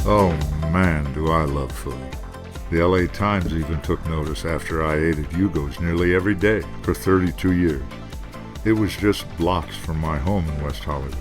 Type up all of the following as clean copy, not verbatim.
Oh man, do I love food. The LA Times even took notice after I ate at Hugo's nearly every day for 32 years. It was just blocks from my home in West Hollywood.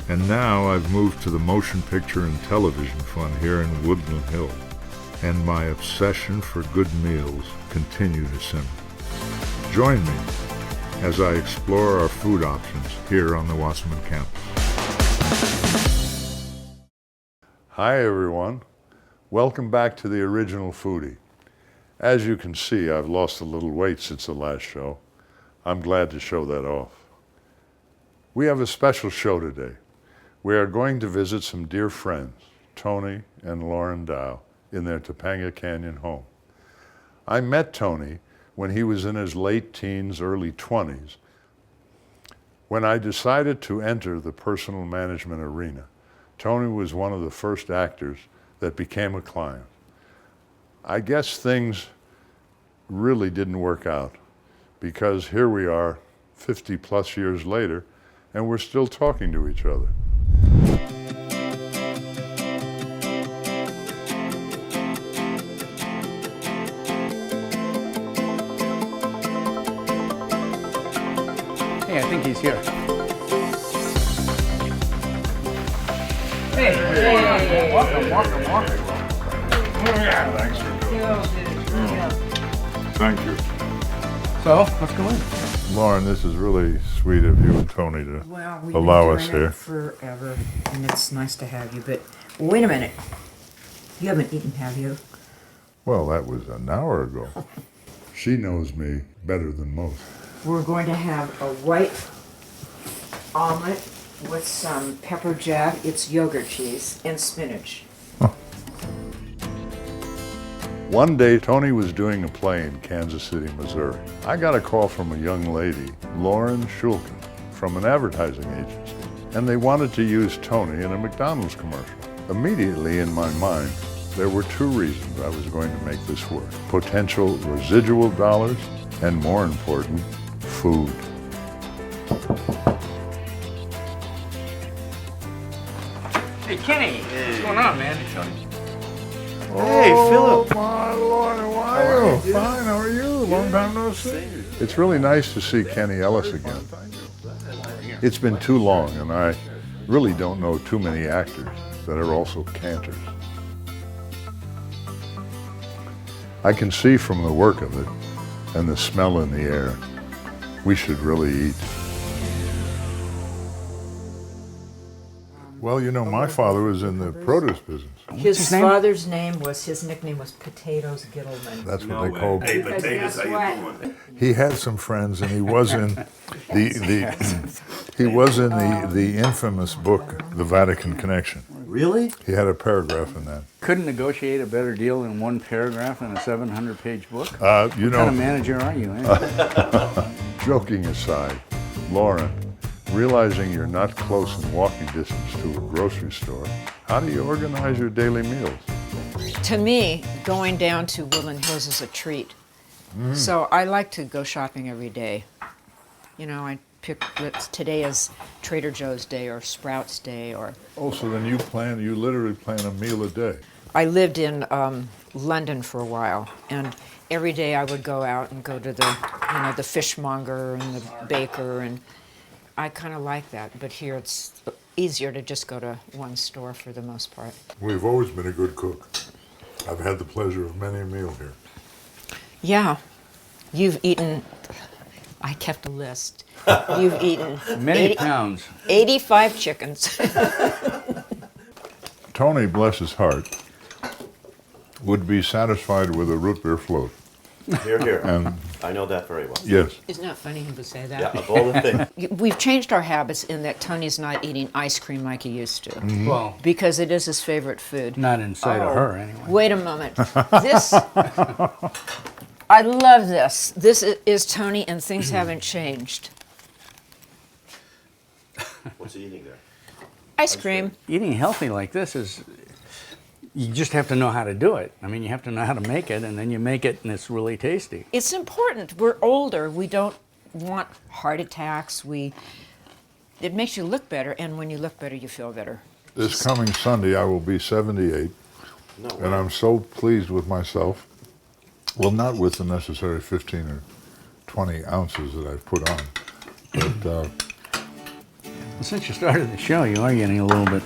And now I've moved to the Motion Picture and Television Fund here in Woodland Hills. And my obsession for good meals continue to simmer. Join me as I explore our food options here on the Wasserman campus. Hi everyone, welcome back to the original Foodie. As you can see, I've lost a little weight since the last show. I'm glad to show that off. We have a special show today. We are going to visit some dear friends, Tony and Lauren Dow, in their Topanga Canyon home. I met Tony when he was in his late teens, early 20s, when I decided to enter the personal management arena. Tony was one of the first actors that became a client. I guess things really didn't work out because here we are 50 plus years later and we're still talking to each other. Hey, I think he's here. Hey. Welcome. Thanks for coming. Thank you. So, let's go in. Lauren, this is really sweet of you and Tony to Well, we've allow been us doing here. it forever, and it's nice to have you. But wait a minute, you haven't eaten, have you? Well, that was an hour ago. She knows me better than most. We're going to have a white omelet with some pepper jack. It's yogurt cheese and spinach. One day, Tony was doing a play in Kansas City, Missouri. I got a call from a young lady, Lauren Shulkin, from an advertising agency, and they wanted to use Tony in a McDonald's commercial. Immediately in my mind, there were two reasons I was going to make this work: potential residual dollars, and more important, food. Hey, Kenny. What's going on, man? Hey, Philip. My Lord, how are you? Fine, how are you? Long time no see. It's really nice to see Kenny Ellis again. It's been too long, and I really don't know too many actors that are also cantors. I can see from the work of it and the smell in the air, we should really eat. Well, you know, my father was in the produce business. His father's name was, his nickname was Potatoes Gittleman. That's what they called. Hey, Because potatoes, guess how you what? doing? He had some friends, and he was in the infamous book, The Vatican Connection. Really? He had a paragraph in that. Couldn't negotiate a better deal in one paragraph in a 700-page book? You What kind of know, manager are you, eh? joking aside, Lauren, realizing you're not close in walking distance to a grocery store, how do you organize your daily meals? To me, going down to Woodland Hills is a treat. So I like to go shopping every day. You know, I pick, today is Trader Joe's Day or Sprouts Day or... Oh, so then you literally plan a meal a day. I lived in London for a while, and every day I would go out and go to the fishmonger and the baker, and I kind of like that. But here it's easier to just go to one store for the most part. We've always been a good cook. I've had the pleasure of many a meal here. Yeah, you've eaten, I kept a list. You've eaten Many pounds. 85 chickens. Tony, bless his heart, would be satisfied with a root beer float. Here, here. And I know that very well. yes, Isn't that funny him to say Yeah, that? of all the things. We've changed our habits in that Tony's not eating ice cream like he used to, Well, because it is his favorite food. not inside of her, anyway. Wait a moment. This, I love this. This is Tony, and things haven't changed. What's he eating there? Ice cream. Eating healthy like this is, you just have to know how to do it. I mean, you have to know how to make it, and then you make it, and it's really tasty. It's important. We're older. We don't want heart attacks. It makes you look better, and when you look better, you feel better. This coming Sunday, I will be 78, No and way. I'm so pleased with myself. Well, not with the necessary 15 or 20 ounces that I've put on, but Well, since you started the show, you are getting a little bit.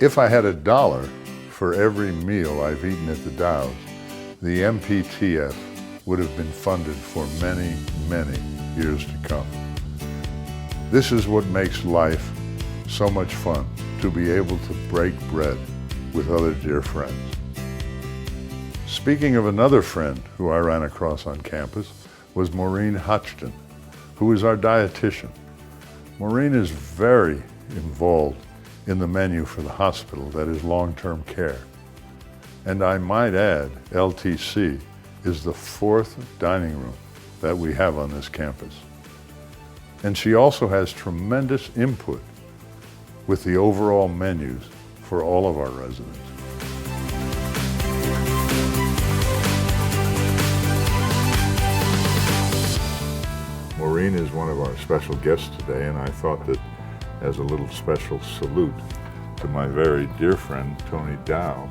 if I had $1 for every meal I've eaten at the Dows, the MPTF would have been funded for many, many years to come. This is what makes life so much fun, to be able to break bread with other dear friends. Speaking of another friend who I ran across on campus was Maureen Hodgson, who is our dietitian. Maureen is very involved in the menu for the hospital that is long-term care. And I might add, LTC is the 4th dining room that we have on this campus. And she also has tremendous input with the overall menus for all of our residents. Maureen is one of our special guests today, and I thought that as a little special salute to my very dear friend, Tony Dow,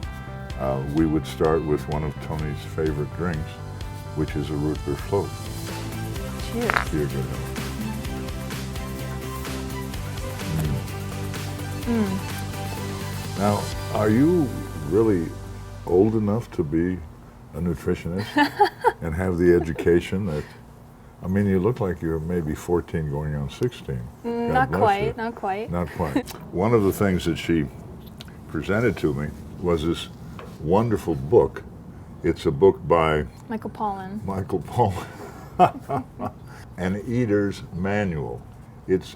we would start with one of Tony's favorite drinks, which is a root beer float. Cheers. Here, good health. Now, are you really old enough to be a nutritionist and have the education that, I mean, you look like you're maybe 14 going on 16. God Not bless quite, you. not quite. Not quite. One of the things that she presented to me was this wonderful book. It's a book by Michael Pollan. Michael Pollan, An Eater's Manual. It's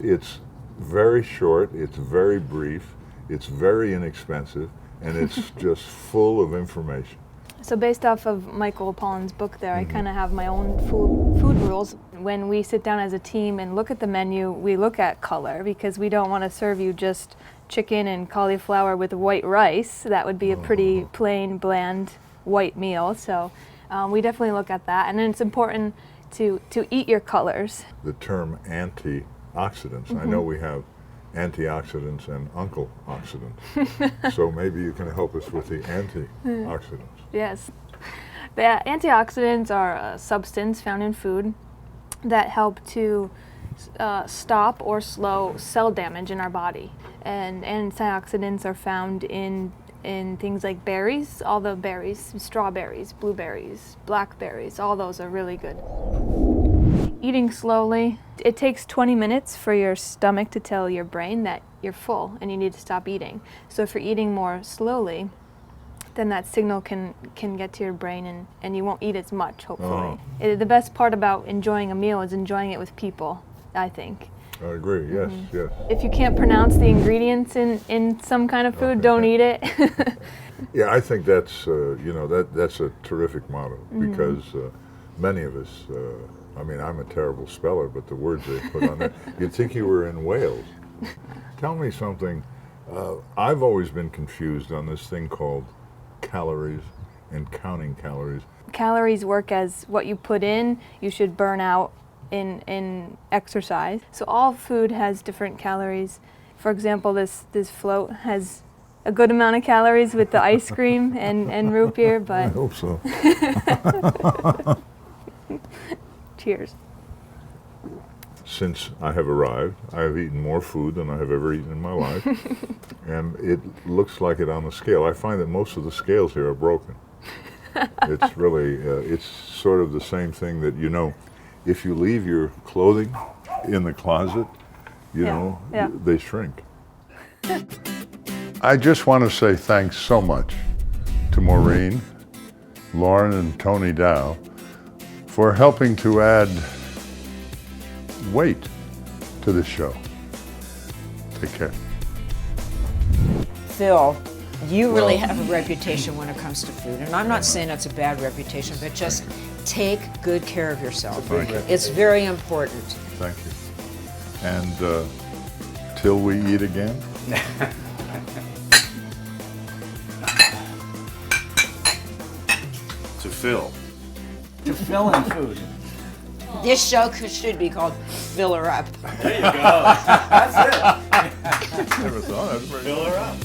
very short, it's very brief, it's very inexpensive, and it's just full of information. So based off of Michael Pollan's book there, I kind of have my own food rules. When we sit down as a team and look at the menu, we look at color because we don't want to serve you just chicken and cauliflower with white rice. That would be a pretty plain, bland, white meal. So we definitely look at that. And then it's important to eat your colors. The term antioxidants, I know we have antioxidants and uncle oxidants, so maybe you can help us with the antioxidants. Yes. The antioxidants are a substance found in food that help to stop or slow cell damage in our body. And antioxidants are found in things like berries, all the berries, strawberries, blueberries, blackberries, all those are really good. Eating slowly, it takes 20 minutes for your stomach to tell your brain that you're full and you need to stop eating. So if you're eating more slowly, then that signal can get to your brain and you won't eat as much, hopefully. The best part about enjoying a meal is enjoying it with people, I think. I agree, yes, yes. If you can't pronounce the ingredients in some kind of food, don't eat it. Yeah, I think that's, that's a terrific motto because many of us, I mean, I'm a terrible speller, but the words they put on there, you'd think you were in Wales. Tell me something. I've always been confused on this thing called calories and counting calories. Calories work as what you put in, you should burn out in exercise. So all food has different calories. For example, this float has a good amount of calories with the ice cream and root beer, I but hope so. cheers. Since I have arrived, I have eaten more food than I have ever eaten in my life, and it looks like it on the scale. I find that most of the scales here are broken. It's really, it's sort of the same thing that, if you leave your clothing in the closet, Yeah. they shrink. I just want to say thanks so much to Maureen, Lauren, and Tony Dow for helping to add weight to the show. Take care. Phil, you really have a reputation when it comes to food, and I'm not saying it's a bad reputation, but just take good care of yourself. Thank you. It's very important. Thank you. And till we eat again. To Phil. To fill in food. This show should be called Fill Her Up. There you go. That's it. Never thought of it. Fill her up.